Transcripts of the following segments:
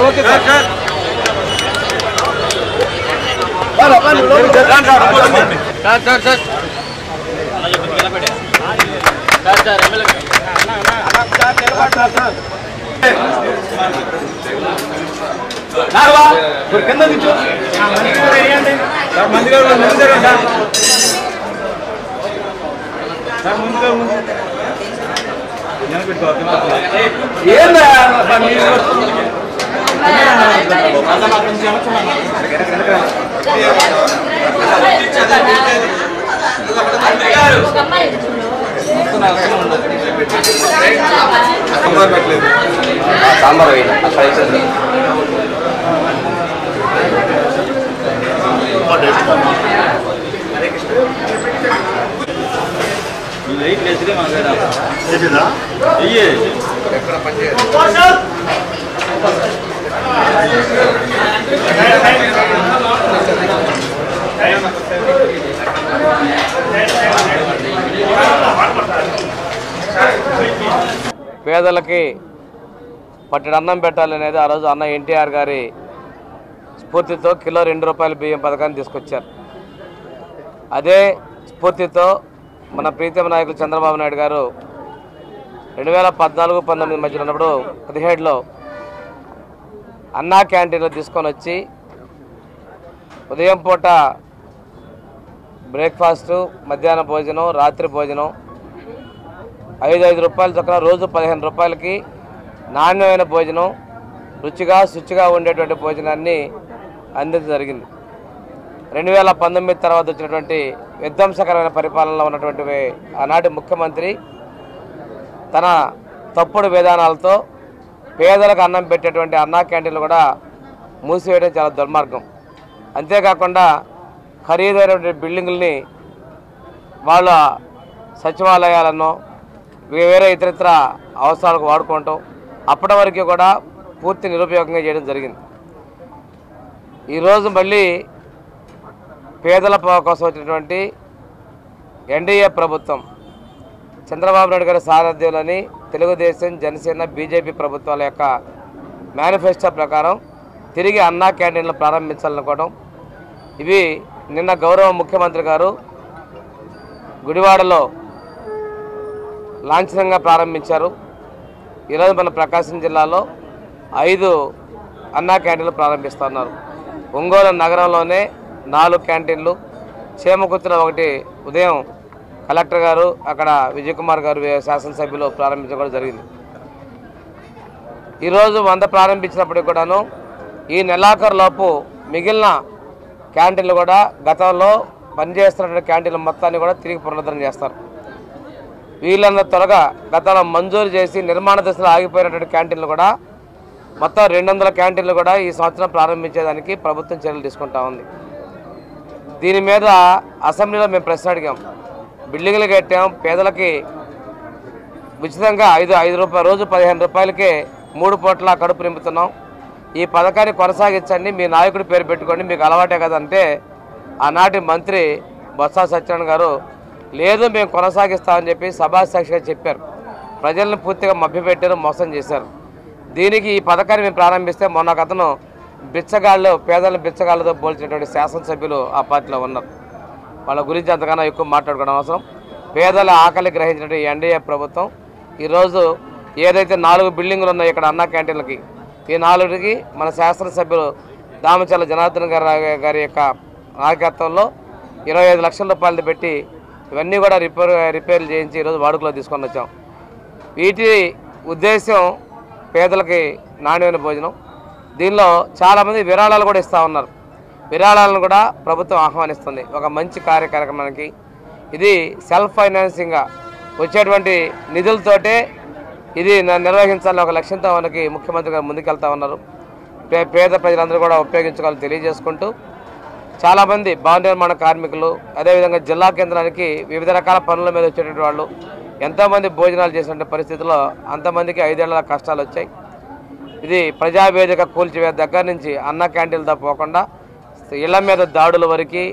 Okay sir కింద నుంచో sambar light లేచిదే పేదలకి పట్టెడు అన్నం పెట్టాలనేది ఆ రోజు అన్న ఎన్టీఆర్ గారి స్ఫూర్తితో కిలో ₹2 బియ్యం పథకాన్ని తీసుకొచ్చారు. అదే స్ఫూర్తితో మన ప్రీతమ నాయకులు చంద్రబాబు నాయుడు గారు 2014-19 మధ్యలో ఉన్నప్పుడు 17లో అన్నా క్యాంటీన్లో తీసుకొని వచ్చి ఉదయం పూట బ్రేక్ఫాస్టు, మధ్యాహ్న భోజనం, రాత్రి భోజనం ₹5 చొప్పున రోజు ₹15కి నాణ్యమైన భోజనం, రుచిగా శుచిగా ఉండేటువంటి భోజనాన్ని అందించడం జరిగింది. 2019 తర్వాత వచ్చినటువంటి విధ్వంసకరమైన పరిపాలనలో ఉన్నటువంటి ఆనాటి ముఖ్యమంత్రి తన తప్పుడు విధానాలతో పేదలకు అన్నం పెట్టేటువంటి అన్నా క్యాంటీన్లు కూడా మూసివేయడం చాలా దుర్మార్గం. అంతేకాకుండా ఖరీదైనటువంటి బిల్డింగుల్ని వాళ్ళ సచివాలయాలను వేరే ఇతరితర అవసరాలకు వాడుకోవటం అప్పటి వరకు కూడా పూర్తి నిరుపయోగంగా చేయడం జరిగింది. ఈరోజు మళ్ళీ పేదల కోసం వచ్చినటువంటి ఎన్డీఏ ప్రభుత్వం చంద్రబాబు నాయుడు గారి సారథ్యంలోని తెలుగుదేశం, జనసేన, బీజేపీ ప్రభుత్వాల యొక్క మేనిఫెస్టో ప్రకారం తిరిగి అన్నా క్యాంటీన్లు ప్రారంభించాలనుకోవడం, ఇవి నిన్న గౌరవ ముఖ్యమంత్రి గారు గుడివాడలో లాంఛనంగా ప్రారంభించారు. ఈరోజు మన ప్రకాశం జిల్లాలో 5 అన్నా క్యాంటీన్లు ప్రారంభిస్తున్నారు. ఒంగోలు నగరంలోనే 4 క్యాంటీన్లు, చేమకుర్తిన ఒకటి ఉదయం కలెక్టర్ గారు, అక్కడ విజయ్ కుమార్ గారు శాసనసభ్యులు ప్రారంభించడం జరిగింది. ఈరోజు 100 ప్రారంభించినప్పటికీ కూడాను ఈ నెలాఖరులోపు మిగిలిన క్యాంటీన్లు కూడా గతంలో పనిచేస్తున్నటువంటి క్యాంటీన్ల మొత్తాన్ని కూడా తిరిగి పునరుద్ధరణ చేస్తారు. వీళ్ళందరూ త్వరగా గతంలో మంజూరు చేసి నిర్మాణ దశలో ఆగిపోయినటువంటి క్యాంటీన్లు కూడా మొత్తం 200 క్యాంటీన్లు కూడా ఈ సంవత్సరం ప్రారంభించేదానికి ప్రభుత్వం చర్యలు తీసుకుంటా ఉంది. దీని మీద అసెంబ్లీలో మేము ప్రశ్న అడిగాం. బిల్డింగ్లు కట్టాం, పేదలకి ఉచితంగా ₹5 రోజు ₹15కే 3 పూట్ల కడుపు నింపుతున్నాం. ఈ పథకాన్ని కొనసాగించండి, మీ నాయకుడి పేరు పెట్టుకోండి, మీకు అలవాటే కదంటే ఆనాటి మంత్రి బొత్స సత్యనారాయణ గారు లేదు మేము కొనసాగిస్తామని చెప్పి సభాసాక్షిగా చెప్పారు. ప్రజలను పూర్తిగా మభ్యపెట్టారు, మోసం చేశారు. దీనికి ఈ పథకాన్ని మేము ప్రారంభిస్తే మొన్న అతను బిచ్చగాళ్ళు, పేదలను బిచ్చగాళ్ళతో పోల్చినటువంటి శాసనసభ్యులు ఆ పార్టీలో ఉన్నారు. వాళ్ళ గురించి అంతకన్నా ఎక్కువ మాట్లాడుకోవడం అవసరం. పేదల ఆకలి గ్రహించినటువంటి ఎన్డీఏ ప్రభుత్వం ఈరోజు ఏదైతే 4 బిల్డింగులు ఉన్నాయో ఇక్కడ అన్నా క్యాంటీన్లకి, ఈ 4కి మన శాసనసభ్యులు దామచర్ల జనార్దన్ గారి యొక్క నాయకత్వంలో ₹25 లక్షలు పెట్టి ఇవన్నీ కూడా రిపేర్లు చేయించి ఈరోజు వాడుకలో తీసుకొని వచ్చాం. వీటి ఉద్దేశం పేదలకి నాణ్యమైన భోజనం. దీనిలో చాలామంది విరాళాలు కూడా ఇస్తూ ఉన్నారు. విరాళాలను కూడా ప్రభుత్వం ఆహ్వానిస్తుంది ఒక మంచి కార్యక్రమానికి. ఇది సెల్ఫ్ ఫైనాన్సింగ్గా వచ్చేటువంటి నిధులతోటే ఇది నిర్వహించాలని ఒక లక్ష్యంతో మనకి ముఖ్యమంత్రి గారు ముందుకెళ్తా ఉన్నారు. పేద ప్రజలందరూ కూడా ఉపయోగించుకోవాలని తెలియజేసుకుంటూ చాలామంది భవన నిర్మాణ కార్మికులు, అదేవిధంగా జిల్లా కేంద్రానికి వివిధ రకాల పనుల మీద వచ్చేటువంటి వాళ్ళు ఎంతోమంది భోజనాలు చేసినటువంటి పరిస్థితుల్లో అంతమందికి 5 ఏళ్ల కష్టాలు వచ్చాయి. ఇది ప్రజావేదిక కూల్చివే దగ్గర నుంచి అన్న క్యాంటీన్లతో పోకుండా ఇళ్ల మీద దాడుల వరకు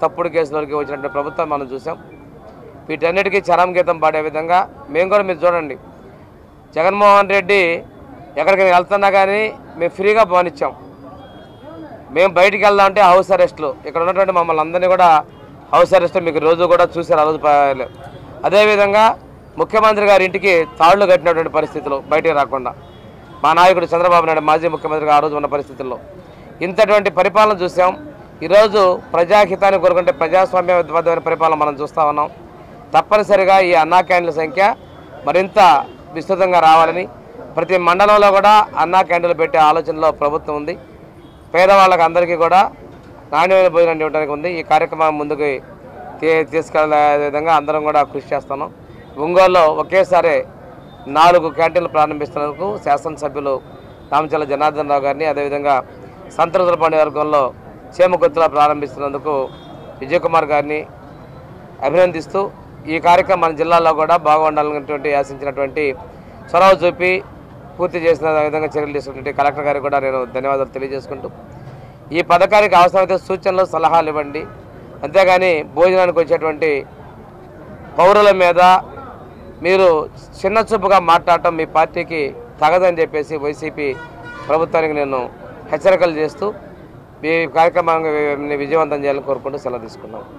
తప్పుడు కేసుల వరకు వచ్చినటువంటి ప్రభుత్వం మనం చూసాం. వీటన్నిటికీ చరం గీతం పాడే విధంగా మేము కూడా మీరు చూడండి, జగన్మోహన్ రెడ్డి ఎక్కడికి వెళ్తున్నా కానీ మేము ఫ్రీగా పోనిచ్చాం. మేము బయటికి వెళ్దాం అంటే హౌస్ అరెస్టులు, ఇక్కడ ఉన్నటువంటి మమ్మల్ని అందరినీ కూడా హౌస్ అరెస్టులు మీకు రోజు కూడా చూసారు. ఆ రోజు అదేవిధంగా ముఖ్యమంత్రి గారి ఇంటికి తాళ్లు కట్టినటువంటి పరిస్థితులు బయటికి రాకుండా మా నాయకుడు చంద్రబాబు నాయుడు మాజీ ముఖ్యమంత్రిగా ఆ రోజు ఉన్న పరిస్థితుల్లో ఇంతటువంటి పరిపాలన చూసాం. ఈరోజు ప్రజాహితాన్ని కోరుకుంటే ప్రజాస్వామ్యబద్ధమైన పరిపాలన మనం చూస్తూ ఉన్నాం. తప్పనిసరిగా ఈ అన్నా క్యాంటీన్ల సంఖ్య మరింత విస్తృతంగా రావాలని ప్రతి మండలంలో కూడా అన్నా క్యాంటీన్లు పెట్టే ఆలోచనలో ప్రభుత్వం ఉంది. పేదవాళ్ళకి అందరికీ కూడా నాణ్యమైన భోజనం ఇవ్వడానికి ఉంది. ఈ కార్యక్రమం ముందుకు తీసుకెళ్లే విధంగా అందరం కూడా కృషి చేస్తున్నాం. ఒంగోలులో ఒకేసారి 4 క్యాంటీన్లు ప్రారంభిస్తున్నందుకు శాసనసభ్యులు రామచల్ల జనార్దన్ రావు గారిని, అదేవిధంగా సంతృతులపాండి వర్గంలో చేమగుర్తులా ప్రారంభిస్తున్నందుకు విజయ్ కుమార్ గారిని అభినందిస్తూ ఈ కార్యక్రమం మన జిల్లాలో కూడా బాగుండాలనేటువంటి ఆశించినటువంటి చొరవ చూపి పూర్తి చేసిన విధంగా చర్యలు తీసుకున్నటువంటి కలెక్టర్ గారికి కూడా నేను ధన్యవాదాలు తెలియజేసుకుంటూ ఈ పథకానికి అవసరమైతే సూచనలు సలహాలు ఇవ్వండి, అంతేగాని భోజనానికి వచ్చేటువంటి పౌరుల మీద మీరు చిన్న చూపుగా మాట్లాడటం మీ పార్టీకి తగదని చెప్పేసి వైసీపీ ప్రభుత్వానికి నేను హెచ్చరికలు చేస్తూ ఈ కార్యక్రమాన్ని విజయవంతం చేయాలని కోరుకుంటూ సెలవు తీసుకున్నాం.